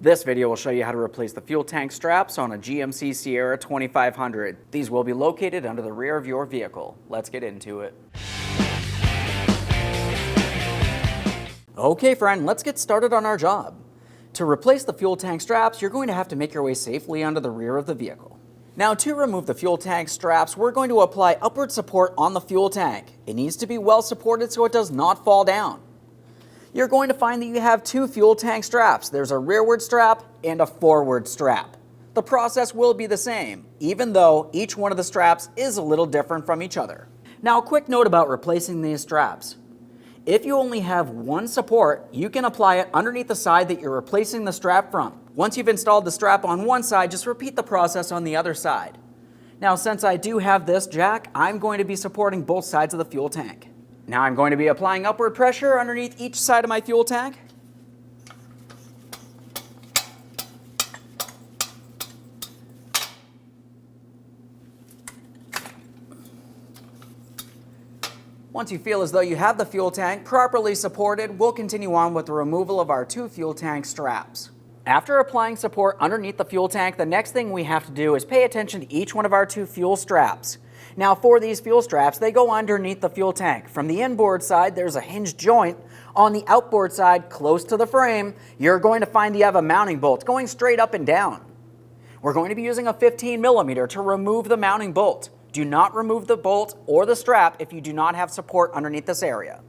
This video will show you how to replace the fuel tank straps on a GMC Sierra 2500. These will be located under the rear of your vehicle. Let's get into it. Okay friend, let's get started on our job. To replace the fuel tank straps, you're going to have to make your way safely under the rear of the vehicle. Now to remove the fuel tank straps, we're going to apply upward support on the fuel tank. It needs to be well supported so it does not fall down. You're going to find that you have two fuel tank straps. There's a rearward strap and a forward strap. The process will be the same, even though each one of the straps is a little different from each other. Now a quick note about replacing these straps. If you only have one support, you can apply it underneath the side that you're replacing the strap from. Once you've installed the strap on one side, just repeat the process on the other side. Now since I do have this jack, I'm going to be supporting both sides of the fuel tank. Now I'm going to be applying upward pressure underneath each side of my fuel tank. Once you feel as though you have the fuel tank properly supported, we'll continue on with the removal of our two fuel tank straps. After applying support underneath the fuel tank, the next thing we have to do is pay attention to each one of our two fuel straps. Now for these fuel straps, they go underneath the fuel tank. From the inboard side, there's a hinged joint. On the outboard side, close to the frame, you're going to find you have a mounting bolt going straight up and down. We're going to be using a 15mm to remove the mounting bolt. Do not remove the bolt or the strap if you do not have support underneath this area.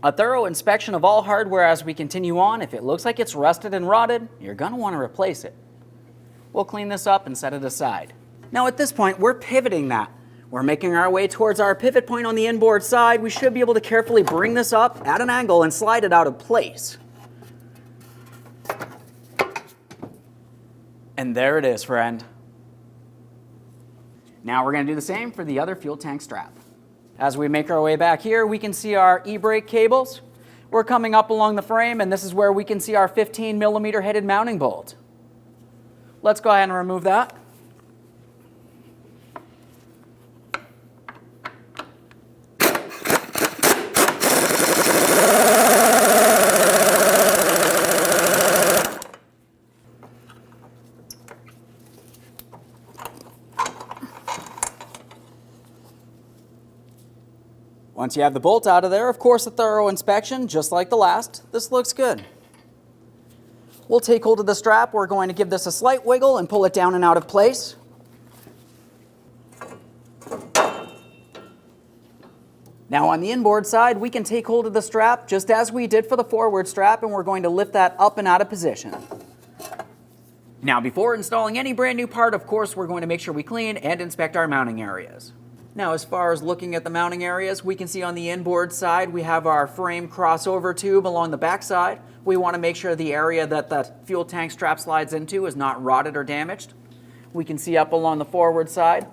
A thorough inspection of all hardware as we continue on. If it looks like it's rusted and rotted, you're going to want to replace it. We'll clean this up and set it aside. Now at this point, we're pivoting that. We're making our way towards our pivot point on the inboard side. We should be able to carefully bring this up at an angle and slide it out of place. And there it is, friend. Now we're going to do the same for the other fuel tank strap. As we make our way back here, we can see our e-brake cables. We're coming up along the frame, and this is where we can see our 15mm headed mounting bolt. Let's go ahead and remove that. Once you have the bolt out of there, of course, a thorough inspection, just like the last. This looks good. We'll take hold of the strap. We're going to give this a slight wiggle and pull it down and out of place. Now on the inboard side, we can take hold of the strap just as we did for the forward strap, and we're going to lift that up and out of position. Now before installing any brand new part, of course, we're going to make sure we clean and inspect our mounting areas. Now as far as looking at the mounting areas, we can see on the inboard side we have our frame crossover tube along the back side. We want to make sure the area that the fuel tank strap slides into is not rotted or damaged. We can see up along the forward side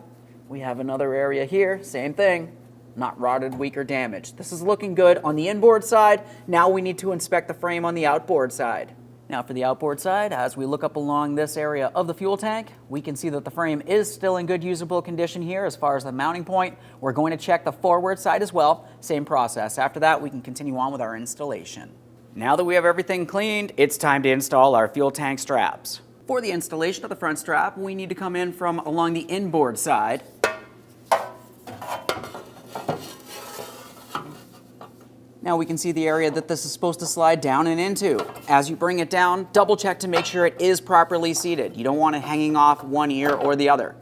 we have another area here, same thing, not rotted, weak, or damaged. This is looking good on the inboard side. Now we need to inspect the frame on the outboard side. Now for the outboard side, as we look up along this area of the fuel tank, we can see that the frame is still in good usable condition here as far as the mounting point. We're going to check the forward side as well. Same process. After that, we can continue on with our installation. Now that we have everything cleaned, it's time to install our fuel tank straps. For the installation of the front strap, we need to come in from along the inboard side. Now we can see the area that this is supposed to slide down and into. As you bring it down, double check to make sure it is properly seated. You don't want it hanging off one ear or the other.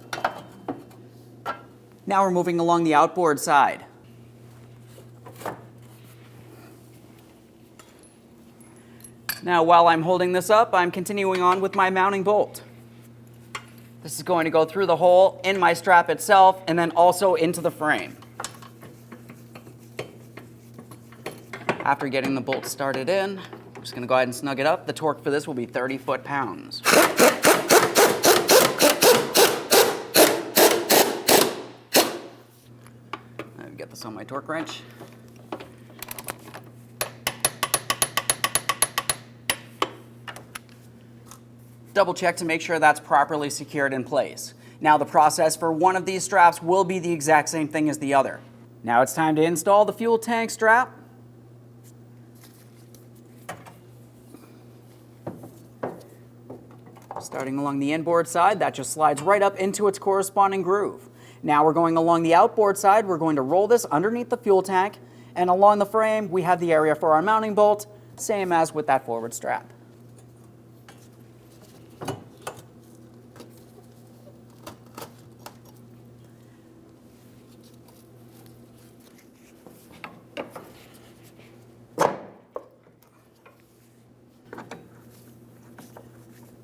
Now we're moving along the outboard side. Now while I'm holding this up, I'm continuing on with my mounting bolt. This is going to go through the hole in my strap itself and then also into the frame. After getting the bolt started in, I'm just going to go ahead and snug it up. The torque for this will be 30 foot-pounds. Get this on my torque wrench. Double check to make sure that's properly secured in place. Now the process for one of these straps will be the exact same thing as the other. Now it's time to install the fuel tank strap. Starting along the inboard side, that just slides right up into its corresponding groove. Now we're going along the outboard side, we're going to roll this underneath the fuel tank, and along the frame we have the area for our mounting bolt, same as with that forward strap.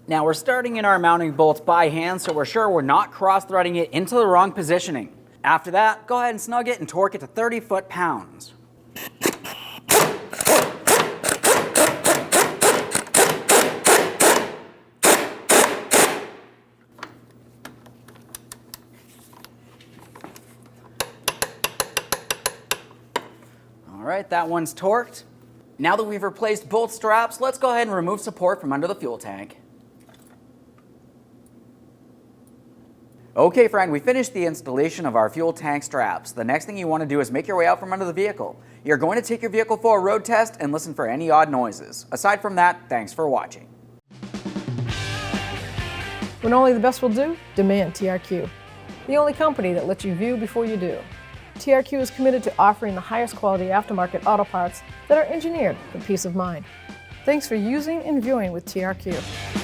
Now we're starting in our mounting bolts by hand, so we're sure we're not cross-threading it into the wrong positioning. After that, go ahead and snug it and torque it to 30 foot-pounds. All right, that one's torqued. Now that we've replaced both straps, let's go ahead and remove support from under the fuel tank. Okay friend, we finished the installation of our fuel tank straps. The next thing you want to do is make your way out from under the vehicle. You're going to take your vehicle for a road test and listen for any odd noises. Aside from that, thanks for watching. When only the best will do, demand TRQ. The only company that lets you view before you do. TRQ is committed to offering the highest quality aftermarket auto parts that are engineered for peace of mind. Thanks for using and viewing with TRQ.